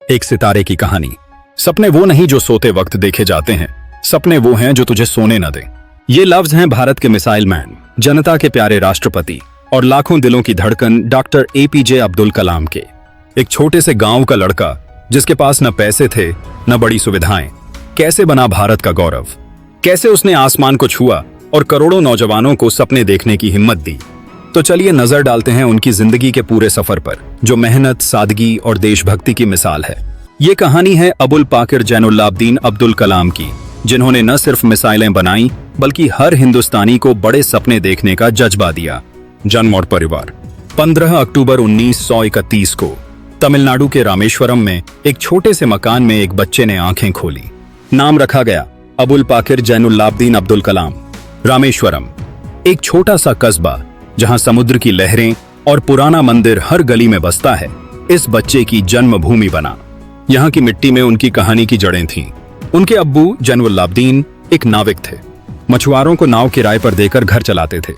एक सितारे की कहानी। सपने वो नहीं जो सोते वक्त देखे जाते हैं, सपने वो हैं जो तुझे सोने न दें। ये लफ्ज हैं भारत के मिसाइल मैन, जनता के प्यारे राष्ट्रपति और लाखों दिलों की धड़कन डॉक्टर APJ अब्दुल कलाम के। एक छोटे से गांव का लड़का जिसके पास न पैसे थे न बड़ी सुविधाएं, कैसे बना भारत का गौरव, कैसे उसने आसमान को छुआ और करोड़ों नौजवानों को सपने देखने की हिम्मत दी। तो चलिए नजर डालते हैं उनकी जिंदगी के पूरे सफर पर, जो मेहनत, सादगी और देशभक्ति की मिसाल है। ये कहानी है अबुल पाकिर जैनुल्लाब्दीन अब्दुल कलाम की, जिन्होंने न सिर्फ मिसाइलें बनाई बल्कि हर हिंदुस्तानी को बड़े सपने देखने का जज्बा दिया। जन्म और परिवार। 15 अक्टूबर 1931 को तमिलनाडु के रामेश्वरम में एक छोटे से मकान में एक बच्चे ने आंखें खोली। नाम रखा गया अबुल पाकिर जैनुल्लाब्दीन अब्दुल कलाम। रामेश्वरम एक छोटा सा कस्बा जहां समुद्र की लहरें और पुराना मंदिर हर गली में बसता है, इस बच्चे की जन्मभूमि बना। यहाँ की मिट्टी में उनकी कहानी की जड़ें थीं। उनके अब्बू जैनुल्लाब्दीन एक नाविक थे, मछुआरों को नाव किराए पर देकर घर चलाते थे।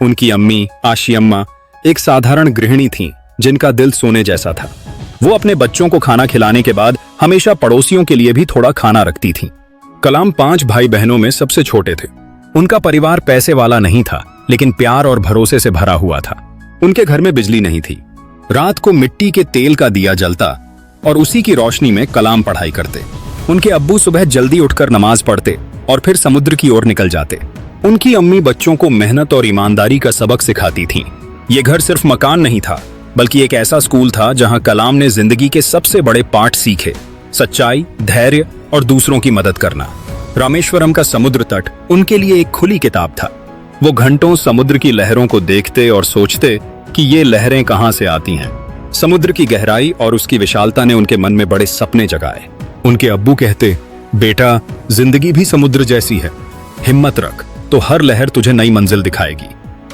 उनकी अम्मी आशियम्मा एक साधारण गृहिणी थीं, जिनका दिल सोने जैसा था। वो अपने बच्चों को खाना खिलाने के बाद हमेशा पड़ोसियों के लिए भी थोड़ा खाना रखती थीं। कलाम 5 भाई बहनों में सबसे छोटे थे। उनका परिवार पैसे वाला नहीं था, लेकिन प्यार और भरोसे से भरा हुआ था। उनके घर में बिजली नहीं थी। रात को मिट्टी के तेल का दिया जलता और उसी की रोशनी में कलाम पढ़ाई करते। उनके अब्बू सुबह जल्दी उठकर नमाज पढ़ते और फिर समुद्र की ओर निकल जाते। उनकी अम्मी बच्चों को मेहनत और ईमानदारी का सबक सिखाती थीं। ये घर सिर्फ मकान नहीं था, बल्कि एक ऐसा स्कूल था जहां कलाम ने जिंदगी के सबसे बड़े पाठ सीखे: सच्चाई, धैर्य और दूसरों की मदद करना। रामेश्वरम का समुद्र तट उनके लिए एक खुली किताब था। वो घंटों समुद्र की लहरों को देखते और सोचते कि ये लहरें कहां से आती हैं। समुद्र की गहराई और उसकी विशालता ने उनके मन में बड़े सपने जगाए। उनके अब्बू कहते, बेटा, जिंदगी भी समुद्र जैसी है, हिम्मत रख तो हर लहर तुझे नई मंजिल दिखाएगी।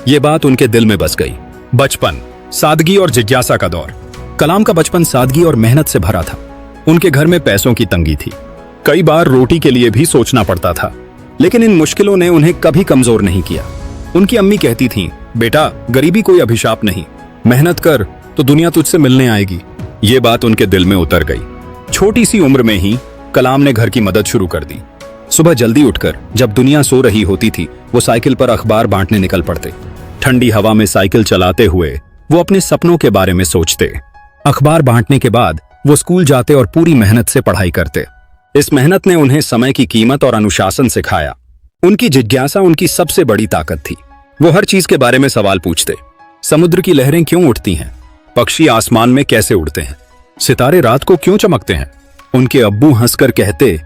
ये बात उनके दिल में बस गई। बचपन, सादगी और जिज्ञासा का दौर। कलाम का बचपन सादगी और मेहनत से भरा था। उनके घर में पैसों की तंगी थी। कई बार रोटी के लिए भी सोचना पड़ता था, लेकिन इन मुश्किलों ने उन्हें कभी कमजोर नहीं किया। उनकी अम्मी कहती थीं, बेटा, गरीबी कोई अभिशाप नहीं, मेहनत कर तो दुनिया तुझसे मिलने आएगी। ये बात उनके दिल में उतर गई। छोटी सी उम्र में ही कलाम ने घर की मदद शुरू कर दी। सुबह जल्दी उठकर जब दुनिया सो रही होती थी, वो साइकिल पर अखबार बांटने निकल पड़ते। ठंडी हवा में साइकिल चलाते हुए वो अपने सपनों के बारे में सोचते। अखबार बांटने के बाद वो स्कूल जाते और पूरी मेहनत से पढ़ाई करते। इस मेहनत ने उन्हें समय की कीमत और अनुशासन सिखाया। उनकी जिज्ञासा उनकी सबसे बड़ी ताकत थी। वो हर चीज के बारे में सवाल पूछते। समुद्र की लहरें क्यों उठती हैं? पक्षी आसमान में कैसे उड़ते हैं? सितारे रात को क्यों चमकते हैं? उनके अब्बू हंसकर कहते,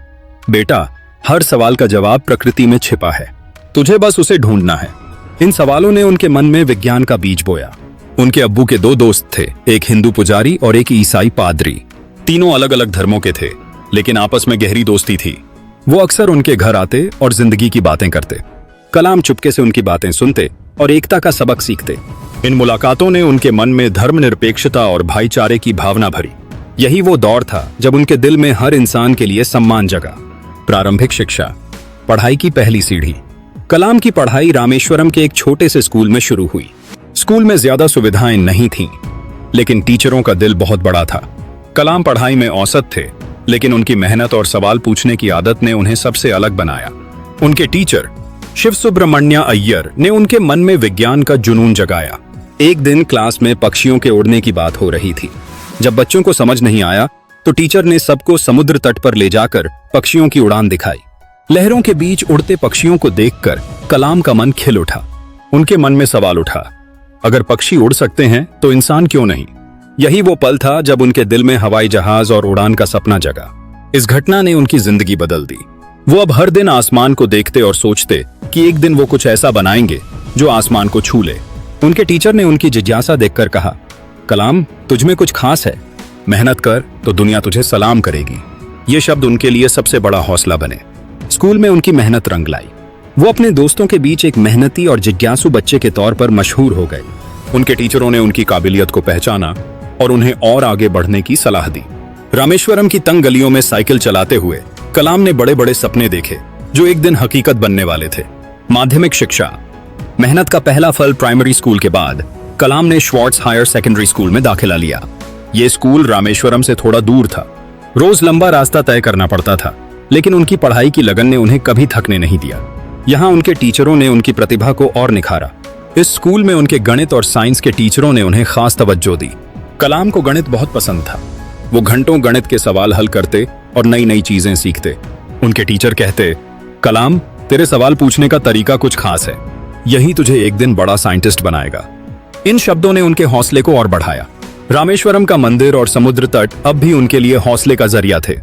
बेटा, हर सवाल का जवाब प्रकृति में छिपा है, तुझे बस उसे ढूंढना है। इन सवालों ने उनके मन में विज्ञान का बीज बोया। उनके अब्बू के 2 दोस्त थे, एक हिंदू पुजारी और एक ईसाई पादरी। तीनों अलग अलग धर्मों के थे, लेकिन आपस में गहरी दोस्ती थी। वो अक्सर उनके घर आते और जिंदगी की बातें करते। कलाम चुपके से उनकी बातें सुनते और एकता का सबक सीखते। इन मुलाकातों ने उनके मन में धर्मनिरपेक्षता और भाईचारे की भावना भरी। यही वो दौर था जब उनके दिल में हर इंसान के लिए सम्मान जगा। प्रारंभिक शिक्षा, पढ़ाई की पहली सीढ़ी। कलाम की पढ़ाई रामेश्वरम के एक छोटे से स्कूल में शुरू हुई। स्कूल में ज्यादा सुविधाएं नहीं थीं, लेकिन टीचरों का दिल बहुत बड़ा था। कलाम पढ़ाई में औसत थे, लेकिन उनकी मेहनत और सवाल पूछने की आदत ने उन्हें सबसे अलग बनाया। उनके टीचर शिव सुब्रमण्य अय्यर ने उनके मन में विज्ञान का जुनून जगाया। एक दिन क्लास में पक्षियों के उड़ने की बात हो रही थी। जब बच्चों को समझ नहीं आया तो टीचर ने सबको समुद्र तट पर ले जाकर पक्षियों की उड़ान दिखाई। लहरों के बीच उड़ते पक्षियों को देखकर कलाम का मन खिल उठा। उनके मन में सवाल उठा, अगर पक्षी उड़ सकते हैं तो इंसान क्यों नहीं? यही वो पल था जब उनके दिल में हवाई जहाज और उड़ान का सपना जगा। इस घटना ने उनकी जिंदगी बदल दी। वो अब हर दिन आसमान को देखते और सोचते कि एक दिन वो कुछ ऐसा बनाएंगे जो आसमान को छू ले। उनके टीचर ने उनकी जिज्ञासा देखकर कहा, कलाम, तुझ में कुछ खास है, मेहनत कर तो दुनिया तुझे सलाम करेगी। ये शब्द उनके लिए सबसे बड़ा हौसला बने। स्कूल में उनकी मेहनत रंग लाई। वो अपने दोस्तों के बीच एक मेहनती और जिज्ञासु बच्चे के तौर पर मशहूर हो गए। उनके टीचरों ने उनकी काबिलियत को पहचाना और उन्हें और आगे बढ़ने की सलाह दी। रामेश्वरम की तंग गलियों में साइकिल चलाते हुए कलाम ने बड़े बड़े सपने देखे जो एक दिन हकीकत बनने वाले थे। माध्यमिक शिक्षा। मेहनत का पहला फल प्राइमरी स्कूल के बाद कलाम ने श्वार्ट्ज हायर सेकेंडरी स्कूल में दाखिला लिया। ये स्कूल रामेश्वरम से थोड़ा दूर था, रोज लंबा रास्ता तय करना पड़ता था, लेकिन उनकी पढ़ाई की लगन ने उन्हें कभी थकने नहीं दिया। यहाँ उनके टीचरों ने उनकी प्रतिभा को और निखारा। इस स्कूल में उनके गणित और साइंस के टीचरों ने उन्हें खास तवज्जो दी। कलाम को गणित बहुत पसंद था। वो घंटों गणित के सवाल हल करते और नई नई चीजें सीखते। उनके टीचर कहते, कलाम, तेरे सवाल पूछने का तरीका कुछ खास है, यही तुझे एक दिन बड़ा साइंटिस्ट बनाएगा। इन शब्दों ने उनके हौसले को और बढ़ाया। रामेश्वरम का मंदिर और समुद्र तट अब भी उनके लिए हौसले का जरिया थे।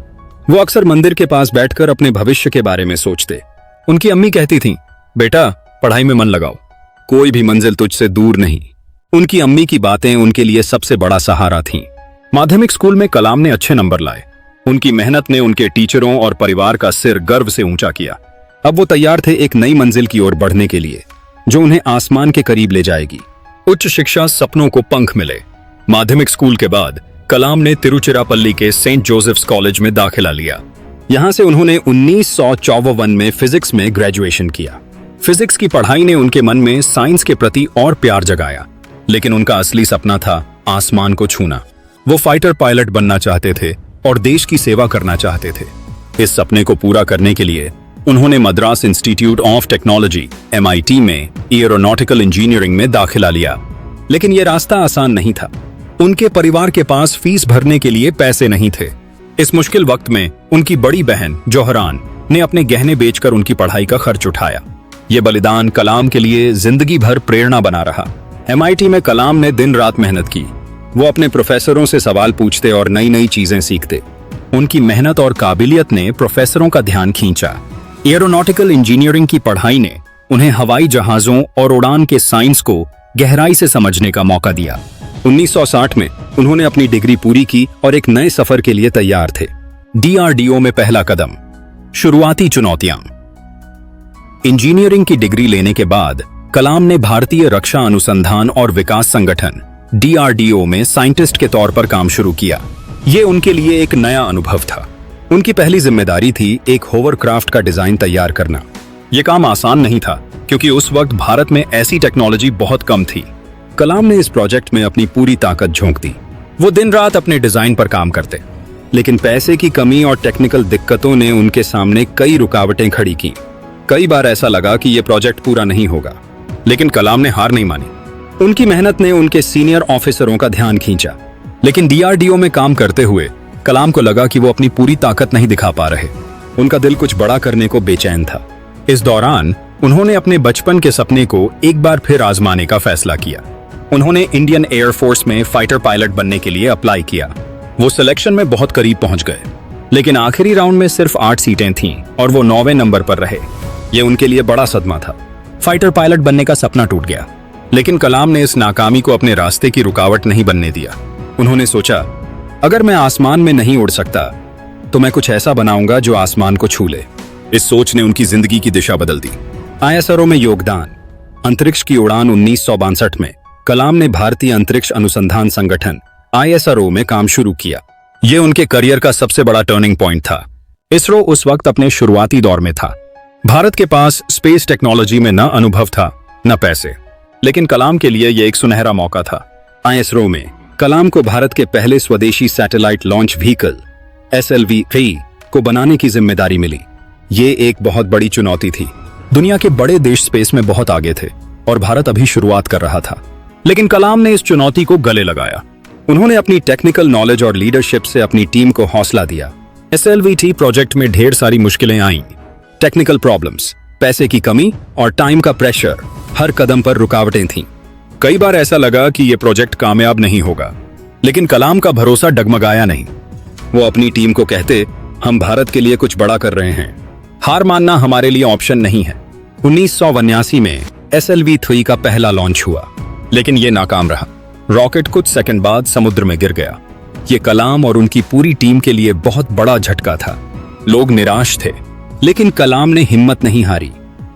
वो अक्सर मंदिर के पास बैठकर अपने भविष्य के बारे में सोचते। उनकी अम्मी कहती थीं, बेटा, पढ़ाई में मन लगाओ, कोई भी मंजिल तुझसे दूर नहीं। उनकी अम्मी की बातें उनके लिए सबसे बड़ा सहारा थीं। माध्यमिक स्कूल में कलाम ने अच्छे नंबर लाए। उनकी मेहनत ने उनके टीचरों और परिवार का सिर गर्व से ऊंचा किया। अब वो तैयार थे एक नई मंजिल की ओर बढ़ने के लिए, जो उन्हें आसमान के करीब ले जाएगी। उच्च शिक्षा, सपनों को पंख मिले। माध्यमिक स्कूल के बाद कलाम ने तिरुचिरापल्ली के सेंट जोसेफ्स कॉलेज में दाखिला लिया। यहां से उन्होंने 1954 में फिजिक्स में ग्रेजुएशन किया। फिजिक्स की पढ़ाई ने उनके मन में साइंस के प्रति और प्यार जगाया, लेकिन उनका असली सपना था आसमान को छूना। वो फाइटर पायलट बनना चाहते थे और देश की सेवा करना चाहते थे। इस सपने को पूरा करने के लिए उन्होंने Madras institute of technology MIT में एरोनॉटिकल इंजीनियरिंग में दाखिला लिया। लेकिन यह रास्ता आसान नहीं था। उनके परिवार के पास फीस भरने के लिए पैसे नहीं थे। इस मुश्किल वक्त में उनकी बड़ी बहन जोहरान ने अपने गहने बेचकर उनकी पढ़ाई का खर्च उठाया। ये बलिदान कलाम के लिए जिंदगी भर प्रेरणा बना रहा। MIT में कलाम ने दिन रात मेहनत की। वो अपने प्रोफेसरों से सवाल पूछते और नई नई चीजें सीखते। उनकी मेहनत और काबिलियत ने प्रोफेसरों का ध्यान खींचा। एरोनॉटिकल इंजीनियरिंग की पढ़ाई ने उन्हें हवाई जहाजों और उड़ान के साइंस को गहराई से समझने का मौका दिया। 1960 में उन्होंने अपनी डिग्री पूरी की और एक नए सफर के लिए तैयार थे। DRDO में पहला कदम। शुरुआती चुनौतियां। इंजीनियरिंग की डिग्री लेने के बाद कलाम ने भारतीय रक्षा अनुसंधान और विकास संगठन DRDO में साइंटिस्ट के तौर पर काम शुरू किया। ये उनके लिए एक नया अनुभव था। उनकी पहली जिम्मेदारी थी एक होवरक्राफ्ट का डिजाइन तैयार करना। यह काम आसान नहीं था, क्योंकि उस वक्त भारत में ऐसी टेक्नोलॉजी बहुत कम थी। कलाम ने इस प्रोजेक्ट में अपनी पूरी ताकत झोंक दी। वो दिन रात अपने डिजाइन पर काम करते, लेकिन पैसे की कमी और टेक्निकल दिक्कतों ने उनके सामने कई रुकावटें खड़ी की। कई बार ऐसा लगा कि यह प्रोजेक्ट पूरा नहीं होगा, लेकिन कलाम ने हार नहीं मानी। उनकी मेहनत ने उनके सीनियर ऑफिसरों का ध्यान खींचा। लेकिन DRDO में काम करते हुए कलाम को लगा कि वो अपनी पूरी ताकत नहीं दिखा पा रहे। उनका दिल कुछ बड़ा करने को बेचैन था। इस दौरान उन्होंने अपने बचपन के सपने को एक बार फिर आजमाने का फैसला किया। उन्होंने इंडियन एयरफोर्स में फाइटर पायलट बनने के लिए अप्लाई किया। वो सिलेक्शन में बहुत करीब पहुंच गए, लेकिन आखिरी राउंड में सिर्फ 8 सीटें थीं और वो 9वें नंबर पर रहे। ये उनके लिए बड़ा सदमा था। फाइटर पायलट बनने का सपना टूट गया, लेकिन कलाम ने इस नाकामी को अपने रास्ते की रुकावट नहीं बनने दिया। उन्होंने सोचा, अगर मैं आसमान में नहीं उड़ सकता तो मैं कुछ ऐसा बनाऊंगा जो आसमान को छू ले। इस सोच ने उनकी जिंदगी की दिशा बदल दी। ISRO में योगदान। अंतरिक्ष की उड़ान 1962 में कलाम ने भारतीय अंतरिक्ष अनुसंधान संगठन ISRO में काम शुरू किया। यह उनके करियर का सबसे बड़ा टर्निंग पॉइंट था। इसरो उस वक्त अपने शुरुआती दौर में था। भारत के पास स्पेस टेक्नोलॉजी में न अनुभव था न पैसे, लेकिन कलाम के लिए यह एक सुनहरा मौका था। ISRO में कलाम को भारत के पहले स्वदेशी सैटेलाइट लॉन्च व्हीकल SLV-3 को बनाने की जिम्मेदारी मिली। ये एक बहुत बड़ी चुनौती थी। दुनिया के बड़े देश स्पेस में बहुत आगे थे और भारत अभी शुरुआत कर रहा था। लेकिन कलाम ने इस चुनौती को गले लगाया। उन्होंने अपनी टेक्निकल नॉलेज और लीडरशिप से अपनी टीम को हौसला दिया। SLV-3 प्रोजेक्ट में ढेर सारी मुश्किलें आईं। टेक्निकल प्रॉब्लम्स, पैसे की कमी और टाइम का प्रेशर, हर कदम पर रुकावटें थीं। कई बार ऐसा लगा कि यह प्रोजेक्ट कामयाब नहीं होगा, लेकिन कलाम का भरोसा डगमगाया नहीं। वो अपनी टीम को कहते, हम भारत के लिए कुछ बड़ा कर रहे हैं, हार मानना हमारे लिए ऑप्शन नहीं है। 1989 में SLV-3 का पहला लॉन्च हुआ, लेकिन यह नाकाम रहा। रॉकेट कुछ सेकंड बाद समुद्र में गिर गया। ये कलाम और उनकी पूरी टीम के लिए बहुत बड़ा झटका था। लोग निराश थे, लेकिन कलाम ने हिम्मत नहीं हारी।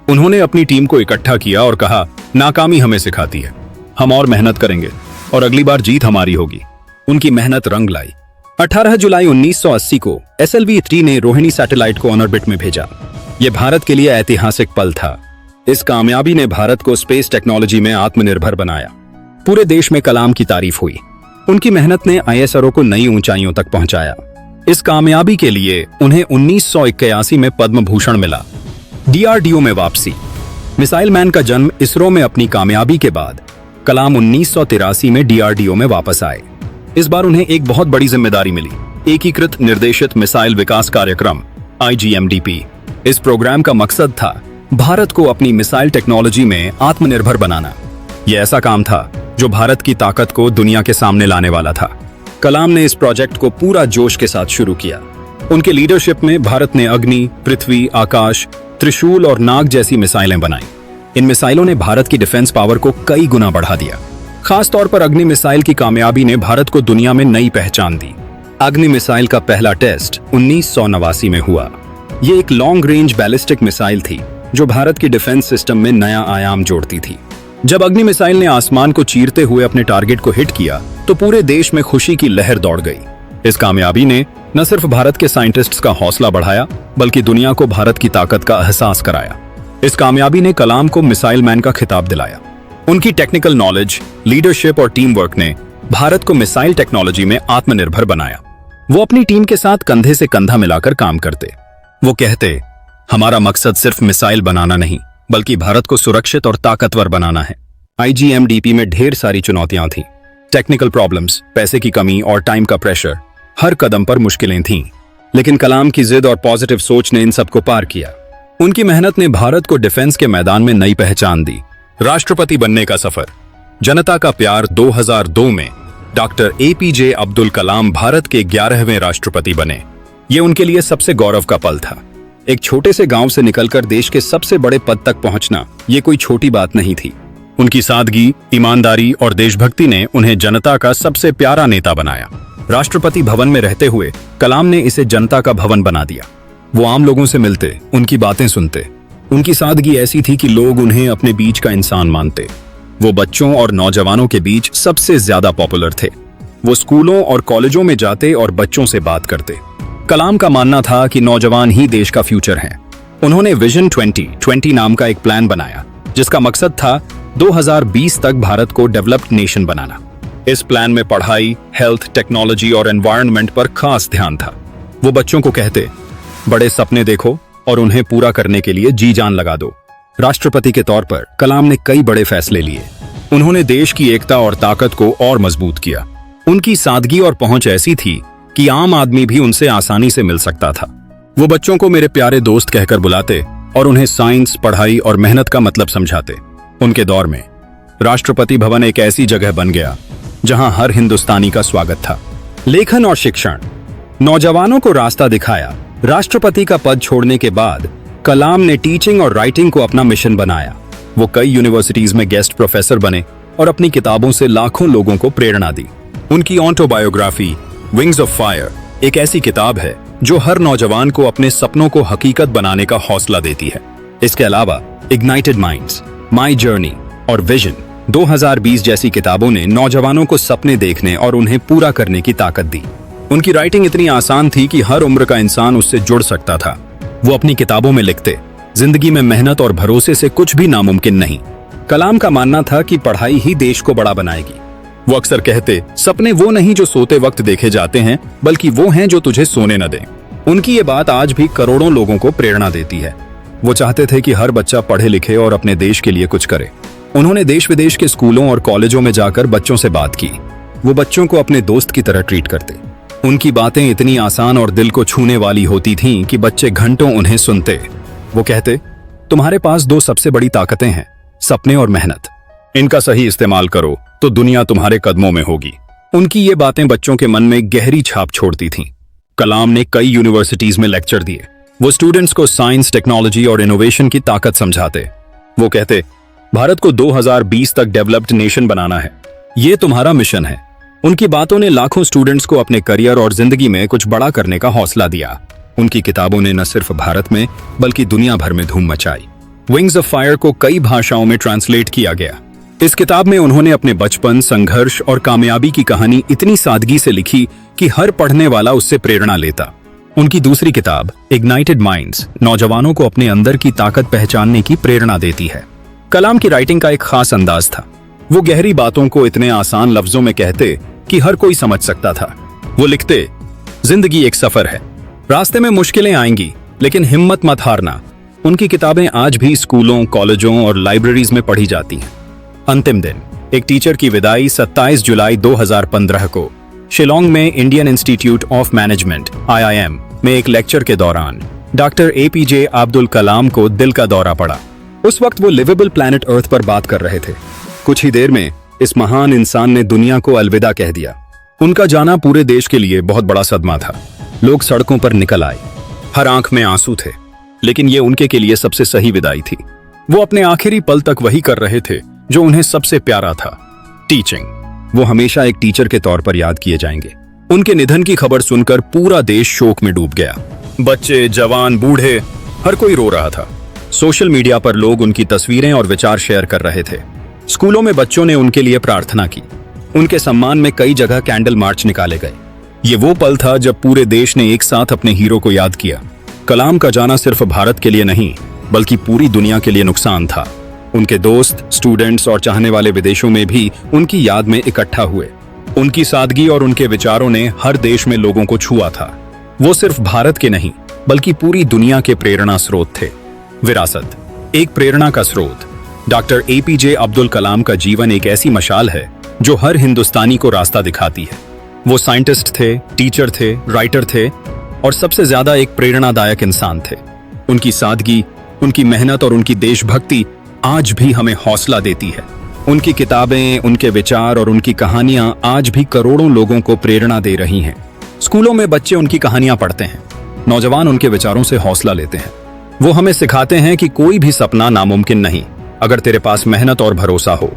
उन्होंने अपनी टीम को इकट्ठा किया और कहा, नाकामी हमें सिखाती है, हम और मेहनत करेंगे और अगली बार जीत हमारी होगी। उनकी मेहनत रंग लाई। 18 जुलाई 1980 को SLV-3 ने रोहिणी सैटेलाइट को ऑर्बिट में भेजा। यह भारत के लिए ऐतिहासिक पल था। इस कामयाबी ने भारत को स्पेस टेक्नोलॉजी में आत्मनिर्भर बनाया। पूरे देश में कलाम की तारीफ हुई। उनकी मेहनत ने ISRO को नई ऊंचाइयों तक पहुंचाया। इस कामयाबी के लिए उन्हें 1981 में पद्म भूषण मिला। डीआरडीओ में वापसी। मिसाइल मैन का जन्म इसरो में अपनी कामयाबी के बाद कलाम 1983 में डीआरडीओ में वापस आए। इस बार उन्हें एक बहुत बड़ी जिम्मेदारी मिली, एकीकृत निर्देशित मिसाइल विकास कार्यक्रम IGMDP। इस प्रोग्राम का मकसद था भारत को अपनी मिसाइल टेक्नोलॉजी में आत्मनिर्भर बनाना। यह ऐसा काम था जो भारत की ताकत को दुनिया के सामने लाने वाला था। कलाम ने इस प्रोजेक्ट को पूरा जोश के साथ शुरू किया। उनके लीडरशिप में भारत ने अग्नि, पृथ्वी, आकाश, त्रिशूल और नाग जैसी मिसाइलें बनाई। इन मिसाइलों ने भारत की डिफेंस पावर को कई गुना बढ़ा दिया। खास तौर पर अग्नि मिसाइल की कामयाबी ने भारत को दुनिया में नई पहचान दी। अग्नि मिसाइल का पहला टेस्ट 1989 में हुआ। ये एक लॉन्ग रेंज बैलिस्टिक मिसाइल थी जो भारत की डिफेंस सिस्टम में नया आयाम जोड़ती थी। जब अग्नि मिसाइल ने आसमान को चीरते हुए अपने टारगेट को हिट किया तो पूरे देश में खुशी की लहर दौड़ गई। इस कामयाबी ने न सिर्फ भारत के साइंटिस्ट्स का हौसला बढ़ाया बल्कि दुनिया को भारत की ताकत का एहसास कराया। इस कामयाबी ने कलाम को मिसाइल मैन का खिताब दिलाया। उनकी टेक्निकल नॉलेज, लीडरशिप और टीम वर्क ने भारत को मिसाइल टेक्नोलॉजी में आत्मनिर्भर बनाया। वो अपनी टीम के साथ कंधे से कंधा मिलाकर काम करते। वो कहते, हमारा मकसद सिर्फ मिसाइल बनाना नहीं बल्कि भारत को सुरक्षित और ताकतवर बनाना है। IGMDP में ढेर सारी चुनौतियां थीं। टेक्निकल प्रॉब्लम्स, पैसे की कमी और टाइम का प्रेशर, हर कदम पर मुश्किलें थीं। लेकिन कलाम की जिद और पॉजिटिव सोच ने इन सबको पार किया। उनकी मेहनत ने भारत को डिफेंस के मैदान में नई पहचान दी। राष्ट्रपति बनने का सफर। जनता का प्यार 2002 में डॉक्टर APJ अब्दुल कलाम भारत के 11वें राष्ट्रपति बने। ये उनके लिए सबसे गौरव का पल था। एक छोटे से गांव से निकलकर देश के सबसे बड़े पद तक पहुंचना ये कोई छोटी बात नहीं थी। उनकी सादगी, ईमानदारी और देशभक्ति ने उन्हें जनता का सबसे प्यारा नेता बनाया। राष्ट्रपति भवन में रहते हुए कलाम ने इसे जनता का भवन बना दिया। वो आम लोगों से मिलते, उनकी बातें सुनते। उनकी सादगी ऐसी थी कि लोग उन्हें अपने बीच का इंसान मानते। वो बच्चों और नौजवानों के बीच सबसे ज्यादा पॉपुलर थे। वो स्कूलों और कॉलेजों में जाते और बच्चों से बात करते। कलाम का मानना था कि नौजवान ही देश का फ्यूचर हैं। उन्होंने विजन 2020 नाम का एक प्लान बनाया जिसका मकसद था 2020 तक भारत को डेवलप्ड नेशन बनाना। इस प्लान में पढ़ाई, हेल्थ, टेक्नोलॉजी और एनवायरनमेंट पर खास ध्यान था। वो बच्चों को कहते, बड़े सपने देखो और उन्हें पूरा करने के लिए जी जान लगा दो। राष्ट्रपति के तौर पर कलाम ने कई बड़े फैसले लिए। उन्होंने देश की एकता और ताकत को और मजबूत किया। उनकी सादगी और पहुंच ऐसी थी कि आम आदमी भी उनसे आसानी से मिल सकता था। वो बच्चों को मेरे प्यारे दोस्त कहकर बुलाते और उन्हें साइंस, पढ़ाई और मेहनत का मतलब समझाते। उनके दौर में राष्ट्रपति भवन एक ऐसी जगह बन गया जहां हर हिंदुस्तानी का स्वागत था। लेखन और शिक्षण। नौजवानों को रास्ता दिखाया। राष्ट्रपति का पद छोड़ने के बाद कलाम ने टीचिंग और राइटिंग को अपना मिशन बनाया। वो कई यूनिवर्सिटीज में गेस्ट प्रोफेसर बने और अपनी किताबों से लाखों लोगों को प्रेरणा दी। उनकी ऑटोबायोग्राफी विंग्स ऑफ फायर एक ऐसी किताब है जो हर नौजवान को अपने सपनों को हकीकत बनाने का हौसला देती है। इसके अलावा इग्नाइटेड माइंड्स, माई जर्नी और विजन 2020 जैसी किताबों ने नौजवानों को सपने देखने और उन्हें पूरा करने की ताकत दी। उनकी राइटिंग इतनी आसान थी कि हर उम्र का इंसान उससे जुड़ सकता था। वो अपनी किताबों में लिखते, जिंदगी में मेहनत और भरोसे से कुछ भी नामुमकिन नहीं। कलाम का मानना था कि पढ़ाई ही देश को बड़ा बनाएगी। वो अक्सर कहते, सपने वो नहीं जो सोते वक्त देखे जाते हैं बल्कि वो हैं जो तुझे सोने न दें। उनकी ये बात आज भी करोड़ों लोगों को प्रेरणा देती है। वो चाहते थे कि हर बच्चा पढ़े लिखे और अपने देश के लिए कुछ करे। उन्होंने देश विदेश के स्कूलों और कॉलेजों में जाकर बच्चों से बात की। वो बच्चों को अपने दोस्त की तरह ट्रीट करते। उनकी बातें इतनी आसान और दिल को छूने वाली होती थीं कि बच्चे घंटों उन्हें सुनते। वो कहते, तुम्हारे पास दो सबसे बड़ी ताकतें हैं, सपने और मेहनत। इनका सही इस्तेमाल करो तो दुनिया तुम्हारे कदमों में होगी। उनकी ये बातें बच्चों के मन में गहरी छाप छोड़ती थीं। कलाम ने कई यूनिवर्सिटीज में लेक्चर दिए। वो स्टूडेंट्स को साइंस, टेक्नोलॉजी और इनोवेशन की ताकत समझाते। वो कहते, भारत को 2020 तक डेवलप्ड नेशन बनाना है, ये तुम्हारा मिशन है। उनकी बातों ने लाखों स्टूडेंट्स को अपने करियर और जिंदगी में कुछ बड़ा करने का हौसला दिया। उनकी किताबों ने न सिर्फ भारत में बल्कि दुनिया भर में धूम मचाई। विंग्स ऑफ फायर को कई भाषाओं में ट्रांसलेट किया गया। इस किताब में उन्होंने अपने बचपन, संघर्ष और कामयाबी की कहानी इतनी सादगी से लिखी कि हर पढ़ने वाला उससे प्रेरणा लेता। उनकी दूसरी किताब इग्नाइटेड माइंड्स नौजवानों को अपने अंदर की ताकत पहचानने की प्रेरणा देती है। कलाम की राइटिंग का एक खास अंदाज था। वो गहरी बातों को इतने आसान लफ्जों में कहते कि हर कोई समझ सकता था। वो लिखते, जिंदगी एक सफर है, रास्ते में मुश्किलें आएंगी, लेकिन हिम्मत मत हारना। उनकी किताबें आज भी स्कूलों, कॉलेजों और लाइब्रेरीज में पढ़ी जाती हैं। अंतिम दिन, एक टीचर की विदाई 27 जुलाई 2015 को शिलोंग में Indian institute of management (IIM) में एक लेक्चर के दौरान डॉक्टर APJ अब्दुल कलाम को दिल का दौरा पड़ा। उस वक्त वो लिवेबल प्लैनेट अर्थ पर बात कर रहे थे। कुछ ही देर में इस महान इंसान ने दुनिया को अलविदा कह दिया। उनका जाना पूरे देश के लिए बहुत बड़ा सदमा था। लोग सड़कों पर निकल आए, हर आंख में आंसू थे, लेकिन ये उनके के लिए सबसे सही विदाई थी। वो अपने आखिरी पल तक वही कर रहे थे जो उन्हें सबसे प्यारा था, टीचिंग। वो हमेशा एक टीचर के तौर पर याद किए जाएंगे। उनके निधन की खबर सुनकर पूरा देश शोक में डूब गया। बच्चे, जवान, बूढ़े, हर कोई रो रहा था। सोशल मीडिया पर लोग उनकी तस्वीरें और विचार शेयर कर रहे थे। स्कूलों में बच्चों ने उनके लिए प्रार्थना की। उनके सम्मान में कई जगह कैंडल मार्च निकाले गए। ये वो पल था जब पूरे देश ने एक साथ अपने हीरो को याद किया। कलाम का जाना सिर्फ भारत के लिए नहीं, बल्कि पूरी दुनिया के लिए नुकसान था। उनके दोस्त, स्टूडेंट्स और चाहने वाले विदेशों में भी उनकी याद में इकट्ठा हुए। उनकी सादगी और उनके विचारों ने हर देश में लोगों को छुआ था। वो सिर्फ भारत के नहीं, बल्कि पूरी दुनिया के प्रेरणा स्रोत थे। विरासत, एक प्रेरणा का स्रोत। डॉक्टर APJ अब्दुल कलाम का जीवन एक ऐसी मशाल है जो हर हिंदुस्तानी को रास्ता दिखाती है। वो साइंटिस्ट थे, टीचर थे, राइटर थे और सबसे ज्यादा एक प्रेरणादायक इंसान थे। उनकी सादगी, उनकी मेहनत और उनकी देशभक्ति आज भी हमें हौसला देती है। उनकी किताबें, उनके विचार और उनकी कहानियां आज भी करोड़ों लोगों को प्रेरणा दे रही हैं। स्कूलों में बच्चे उनकी कहानियां पढ़ते हैं, नौजवान उनके विचारों से हौसला लेते हैं। वो हमें सिखाते हैं कि कोई भी सपना नामुमकिन नहीं, अगर तेरे पास मेहनत और भरोसा हो।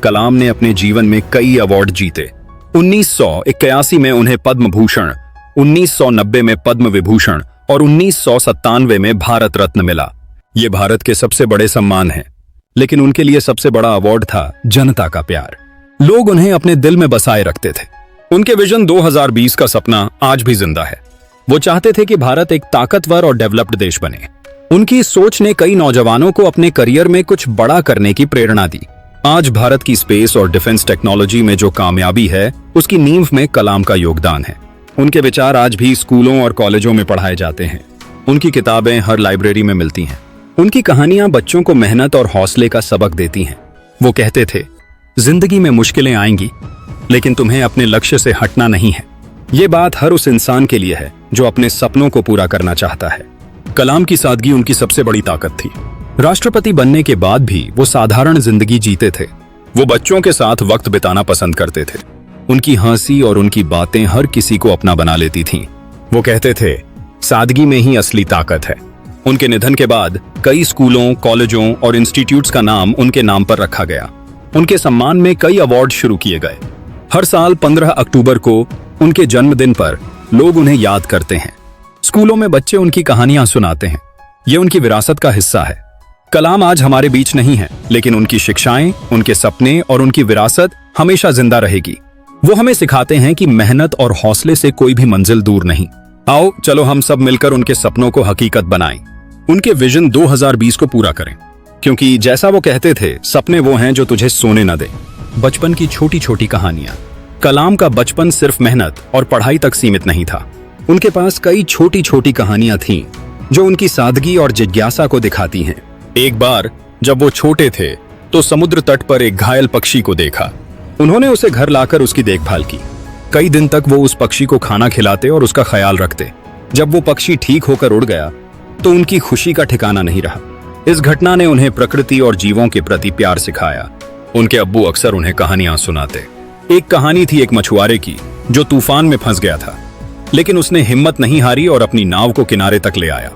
कलाम ने अपने जीवन में कई अवार्ड जीते। 1981 में उन्हें पद्म भूषण, 1990 में पद्म विभूषण और 1997 में भारत रत्न मिला। ये भारत के सबसे बड़े सम्मान हैं, लेकिन उनके लिए सबसे बड़ा अवार्ड था जनता का प्यार। लोग उन्हें अपने दिल में बसाए रखते थे। उनके विजन 2020 का सपना आज भी जिंदा है। वो चाहते थे कि भारत एक ताकतवर और डेवलप्ड देश बने। उनकी इस सोच ने कई नौजवानों को अपने करियर में कुछ बड़ा करने की प्रेरणा दी। आज भारत की स्पेस और डिफेंस टेक्नोलॉजी में जो कामयाबी है, उसकी नींव में कलाम का योगदान है। उनके विचार आज भी स्कूलों और कॉलेजों में पढ़ाए जाते हैं। उनकी किताबें हर लाइब्रेरी में मिलती हैं। उनकी कहानियां बच्चों को मेहनत और हौसले का सबक देती हैं। वो कहते थे, जिंदगी में मुश्किलें आएंगी, लेकिन तुम्हें अपने लक्ष्य से हटना नहीं है। ये बात हर उस इंसान के लिए है जो अपने सपनों को पूरा करना चाहता है। कलाम की सादगी उनकी सबसे बड़ी ताकत थी। राष्ट्रपति बनने के बाद भी वो साधारण जिंदगी जीते थे। वो बच्चों के साथ वक्त बिताना पसंद करते थे। उनकी हंसी और उनकी बातें हर किसी को अपना बना लेती थीं। वो कहते थे, सादगी में ही असली ताकत है। उनके निधन के बाद कई स्कूलों, कॉलेजों और इंस्टीट्यूट्स का नाम उनके नाम पर रखा गया। उनके सम्मान में कई अवार्ड शुरू किए गए। हर साल 15 अक्टूबर को उनके जन्मदिन पर लोग उन्हें याद करते हैं। स्कूलों में बच्चे उनकी कहानियां सुनाते हैं। ये उनकी विरासत का हिस्सा है। कलाम आज हमारे बीच नहीं है, लेकिन उनकी शिक्षाएं, उनके सपने और उनकी विरासत हमेशा जिंदा रहेगी। वो हमें सिखाते हैं कि मेहनत और हौसले से कोई भी मंजिल दूर नहीं। आओ चलो हम सब मिलकर उनके सपनों को हकीकत बनाएं। उनके विजन 2020 को पूरा करें, क्योंकि जैसा वो कहते थे, सपने वो हैं जो तुझे सोने न दे। बचपन की छोटी छोटी कहानियां। कलाम का बचपन सिर्फ मेहनत और पढ़ाई तक सीमित नहीं था। उनके पास कई छोटी छोटी कहानियां थीं जो उनकी सादगी और जिज्ञासा को दिखाती हैं। एक बार जब वो छोटे थे तो समुद्र तट पर एक घायल पक्षी को देखा। उन्होंने उसे घर लाकर उसकी देखभाल की। कई दिन तक वो उस पक्षी को खाना खिलाते और उसका ख्याल रखते। जब वो पक्षी ठीक होकर उड़ गया तो उनकी खुशी का ठिकाना नहीं रहा। इस घटना ने उन्हें प्रकृति और जीवों के प्रति प्यार सिखाया। उनके अब्बू अक्सर उन्हें कहानियां सुनाते। एक कहानी थी एक मछुआरे की जो तूफान में फंस गया था, लेकिन उसने हिम्मत नहीं हारी और अपनी नाव को किनारे तक ले आया।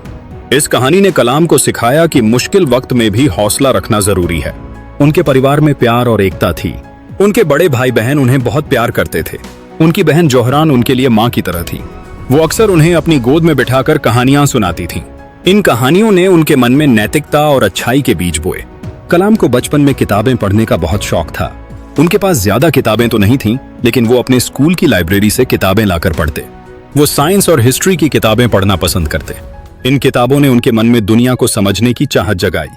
इस कहानी ने कलाम को सिखाया कि मुश्किल वक्त में भी हौसला रखना जरूरी है। उनके परिवार में प्यार और एकता थी। उनके बड़े भाई बहन उन्हें बहुत प्यार करते थे। उनकी बहन जोहरान उनके लिए माँ की तरह थी। वो अक्सर उन्हें अपनी गोद में बिठाकर कहानियां सुनाती थीं। इन कहानियों ने उनके मन में नैतिकता और अच्छाई के बीज बोए। कलाम को बचपन में किताबें पढ़ने का बहुत शौक था। उनके पास ज्यादा किताबें तो नहीं थीं, लेकिन वो अपने स्कूल की लाइब्रेरी से किताबें लाकर पढ़ते। वो साइंस और हिस्ट्री की किताबें पढ़ना पसंद करते। इन किताबों ने उनके मन में दुनिया को समझने की चाहत जगाई।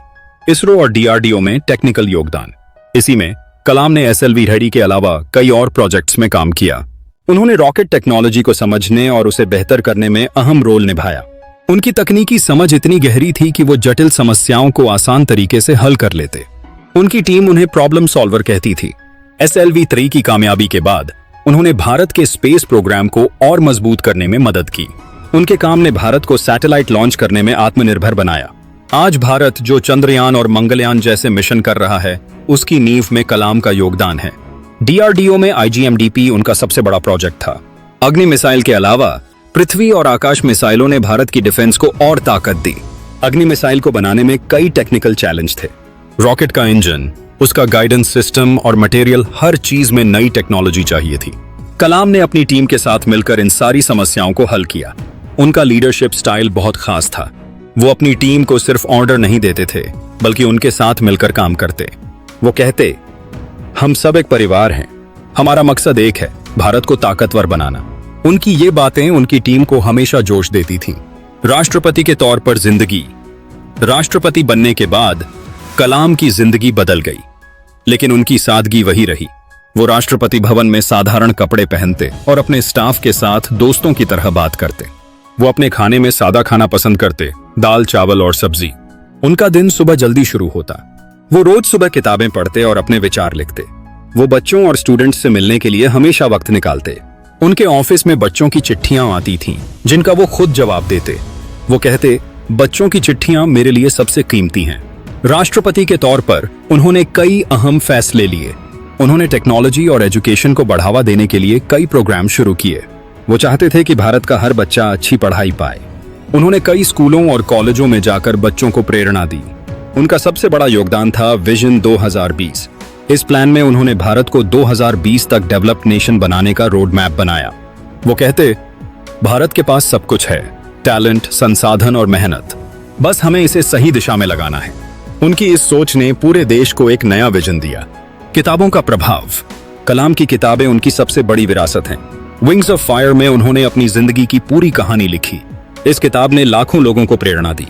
इसरो और DRDO में टेक्निकल योगदान। इसी में कलाम ने SLV रेडी के अलावा कई और प्रोजेक्ट्स में काम किया। उन्होंने रॉकेट टेक्नोलॉजी को समझने और उसे बेहतर करने में अहम रोल निभाया। उनकी तकनीकी समझ इतनी गहरी थी कि वो जटिल समस्याओं को आसान तरीके से हल कर लेते। उनकी टीम उन्हें प्रॉब्लम सॉल्वर कहती थी। SLV-3 की कामयाबी के बाद उन्होंने भारत के स्पेस प्रोग्राम को और मजबूत करने में मदद की। उनके काम ने भारत को सैटेलाइट लॉन्च करने में आत्मनिर्भर बनाया। आज भारत जो चंद्रयान और मंगलयान जैसे मिशन कर रहा है, उसकी नींव में कलाम का योगदान है। DRDO में IGMDP उनका सबसे बड़ा प्रोजेक्ट था। अग्नि मिसाइल के अलावा पृथ्वी और आकाश मिसाइलों ने भारत की डिफेंस को और ताकत दी। अग्नि मिसाइल को बनाने में कई टेक्निकल चैलेंज थे। रॉकेट का इंजन, उसका गाइडेंस सिस्टम और मटेरियल, हर चीज में नई टेक्नोलॉजी चाहिए थी। कलाम ने अपनी टीम के साथ मिलकर इन सारी समस्याओं को हल किया। उनका लीडरशिप स्टाइल बहुत खास था। वो अपनी टीम को सिर्फ ऑर्डर नहीं देते थे, बल्कि उनके साथ मिलकर काम करते। वो कहते, हम सब एक परिवार हैं, हमारा मकसद एक है, भारत को ताकतवर बनाना। उनकी ये बातें उनकी टीम को हमेशा जोश देती थीं। राष्ट्रपति के तौर पर जिंदगी। राष्ट्रपति बनने के बाद कलाम की जिंदगी बदल गई, लेकिन उनकी सादगी वही रही। वो राष्ट्रपति भवन में साधारण कपड़े पहनते और अपने स्टाफ के साथ दोस्तों की तरह बात करते। वो अपने खाने में सादा खाना पसंद करते, दाल चावल और सब्जी। उनका दिन सुबह जल्दी शुरू होता। वो रोज सुबह किताबें पढ़ते और अपने विचार लिखते। वो बच्चों और स्टूडेंट्स से मिलने के लिए हमेशा वक्त निकालते। उनके ऑफिस में बच्चों की चिट्ठियां आती थीं, जिनका वो खुद जवाब देते। वो कहते, बच्चों की चिट्ठियां मेरे लिए सबसे कीमती हैं। राष्ट्रपति के तौर पर उन्होंने कई अहम फैसले लिए। उन्होंने टेक्नोलॉजी और एजुकेशन को बढ़ावा देने के लिए कई प्रोग्राम शुरू किए। वो चाहते थे कि भारत का हर बच्चा अच्छी पढ़ाई पाए। उन्होंने कई स्कूलों और कॉलेजों में जाकर बच्चों को प्रेरणा दी। उनका सबसे बड़ा योगदान था विजन 2020। इस प्लान में उन्होंने भारत को 2020 तक डेवलप्ड नेशन बनाने का रोड मैप बनाया। वो कहते, भारत के पास सब कुछ है, टैलेंट, संसाधन और मेहनत, बस हमें इसे सही दिशा में लगाना है। उनकी इस सोच ने पूरे देश को एक नया विजन दिया। किताबों का प्रभाव। कलाम की किताबें उनकी सबसे बड़ी विरासत हैं। विंग्स ऑफ फायर में उन्होंने अपनी जिंदगी की पूरी कहानी लिखी। इस किताब ने लाखों लोगों को प्रेरणा दी।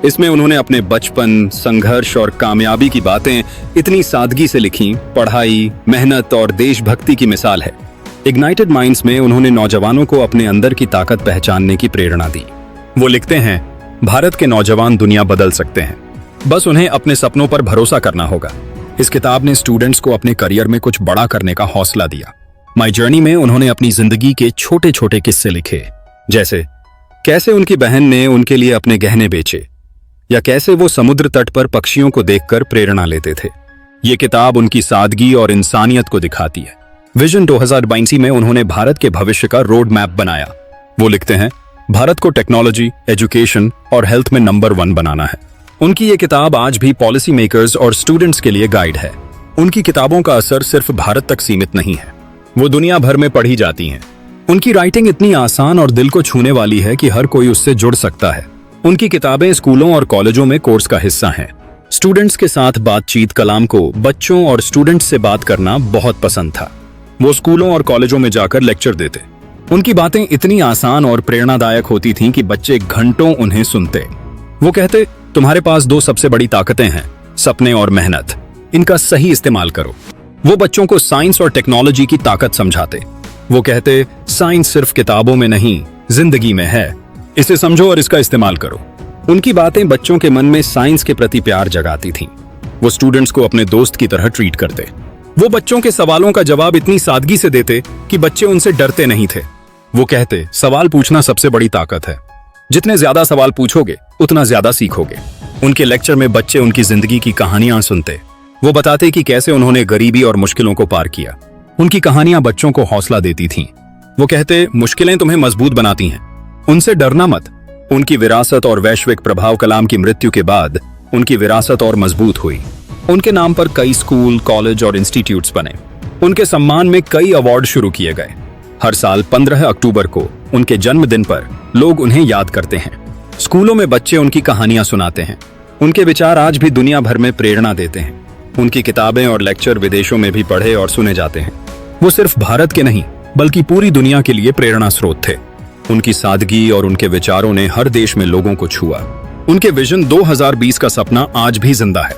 इसमें उन्होंने अपने बचपन, संघर्ष और कामयाबी की बातें इतनी सादगी से लिखी। पढ़ाई, मेहनत और देशभक्ति की मिसाल है। इग्नाइटेड माइंड्स में उन्होंने नौजवानों को अपने अंदर की ताकत पहचानने की प्रेरणा दी। वो लिखते हैं, भारत के नौजवान दुनिया बदल सकते हैं, बस उन्हें अपने सपनों पर भरोसा करना होगा। इस किताब ने स्टूडेंट्स को अपने करियर में कुछ बड़ा करने का हौसला दिया। माई जर्नी में उन्होंने अपनी जिंदगी के छोटे छोटे किस्से लिखे, जैसे कैसे उनकी बहन ने उनके लिए अपने गहने बेचे, या कैसे वो समुद्र तट पर पक्षियों को देखकर प्रेरणा लेते थे। ये किताब उनकी सादगी और इंसानियत को दिखाती है। विजन 2022 में उन्होंने भारत के भविष्य का रोड मैप बनाया। वो लिखते हैं, भारत को टेक्नोलॉजी, एजुकेशन और हेल्थ में नंबर 1 बनाना है। उनकी ये किताब आज भी पॉलिसी मेकर्स और स्टूडेंट्स के लिए गाइड है। उनकी किताबों का असर सिर्फ भारत तक सीमित नहीं है, वो दुनिया भर में पढ़ी जाती हैं। उनकी राइटिंग इतनी आसान और दिल को छूने वाली है कि हर कोई उससे जुड़ सकता है। उनकी किताबें स्कूलों और कॉलेजों में कोर्स का हिस्सा हैं। स्टूडेंट्स के साथ बातचीत। कलाम को बच्चों और स्टूडेंट्स से बात करना बहुत पसंद था। वो स्कूलों और कॉलेजों में जाकर लेक्चर देते। उनकी बातें इतनी आसान और प्रेरणादायक होती थीं कि बच्चे घंटों उन्हें सुनते। वो कहते, तुम्हारे पास 2 सबसे बड़ी ताकतें हैं, सपने और मेहनत। इनका सही इस्तेमाल करो। वो बच्चों को साइंस और टेक्नोलॉजी की ताकत समझाते। वो कहते, साइंस सिर्फ किताबों में नहीं, जिंदगी में है। इसे समझो और इसका इस्तेमाल करो। उनकी बातें बच्चों के मन में साइंस के प्रति प्यार जगाती थीं। वो स्टूडेंट्स को अपने दोस्त की तरह ट्रीट करते। वो बच्चों के सवालों का जवाब इतनी सादगी से देते कि बच्चे उनसे डरते नहीं थे। वो कहते, सवाल पूछना सबसे बड़ी ताकत है। जितने ज्यादा सवाल पूछोगे, उतना ज्यादा सीखोगे। उनके लेक्चर में बच्चे उनकी जिंदगी की कहानियां सुनते। वो बताते कि कैसे उन्होंने गरीबी और मुश्किलों को पार किया। उनकी कहानियां बच्चों को हौसला देती थीं। वो कहते, मुश्किलें तुम्हें मजबूत बनाती हैं, उनसे डरना मत। उनकी विरासत और वैश्विक प्रभाव। कलाम की मृत्यु के बाद उनकी विरासत और मजबूत हुई। उनके नाम पर कई स्कूल, कॉलेज और इंस्टीट्यूट्स बने। उनके सम्मान में कई अवार्ड शुरू किए गए। हर साल 15 अक्टूबर को उनके जन्मदिन पर लोग उन्हें याद करते हैं। स्कूलों में बच्चे उनकी कहानियां सुनाते हैं। उनके विचार आज भी दुनिया भर में प्रेरणा देते हैं। उनकी किताबें और लेक्चर विदेशों में भी पढ़े और सुने जाते हैं। वो सिर्फ भारत के नहीं, बल्कि पूरी दुनिया के लिए प्रेरणा स्रोत थे। उनकी सादगी और उनके विचारों ने हर देश में लोगों को छुआ। उनके विजन 2020 का सपना आज भी जिंदा है।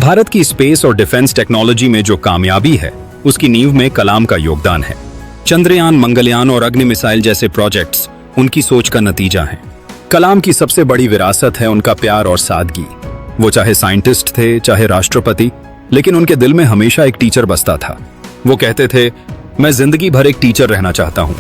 भारत की स्पेस और डिफेंस टेक्नोलॉजी में जो कामयाबी है, उसकी नींव में कलाम का योगदान है। चंद्रयान, मंगलयान और अग्नि मिसाइल जैसे प्रोजेक्ट्स उनकी सोच का नतीजा हैं। कलाम की सबसे बड़ी विरासत है उनका प्यार और सादगी। वो चाहे साइंटिस्ट थे, चाहे राष्ट्रपति, लेकिन उनके दिल में हमेशा एक टीचर बसता था। वो कहते थे, मैं जिंदगी भर एक टीचर रहना चाहता हूँ।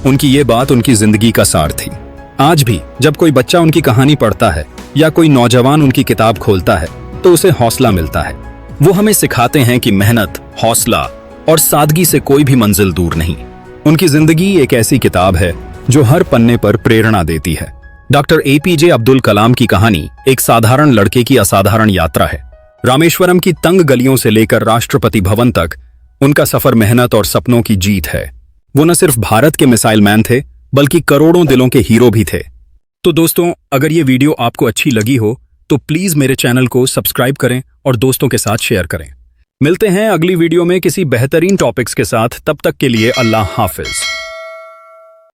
उनकी ये बात उनकी जिंदगी का सार थी। आज भी जब कोई बच्चा उनकी कहानी पढ़ता है या कोई नौजवान उनकी किताब खोलता है तो उसे हौसला मिलता है। वो हमें सिखाते हैं कि मेहनत, हौसला और सादगी से कोई भी मंजिल दूर नहीं। उनकी जिंदगी एक ऐसी किताब है जो हर पन्ने पर प्रेरणा देती है। डॉक्टर एपीजे अब्दुल कलाम की कहानी एक साधारण लड़के की असाधारण यात्रा है। रामेश्वरम की तंग गलियों से लेकर राष्ट्रपति भवन तक उनका सफर मेहनत और सपनों की जीत है। वो न सिर्फ भारत के मिसाइल मैन थे, बल्कि करोड़ों दिलों के हीरो भी थे। तो दोस्तों, अगर ये वीडियो आपको अच्छी लगी हो तो प्लीज मेरे चैनल को सब्सक्राइब करें और दोस्तों के साथ शेयर करें। मिलते हैं अगली वीडियो में किसी बेहतरीन टॉपिक्स के साथ। तब तक के लिए अल्लाह हाफिज।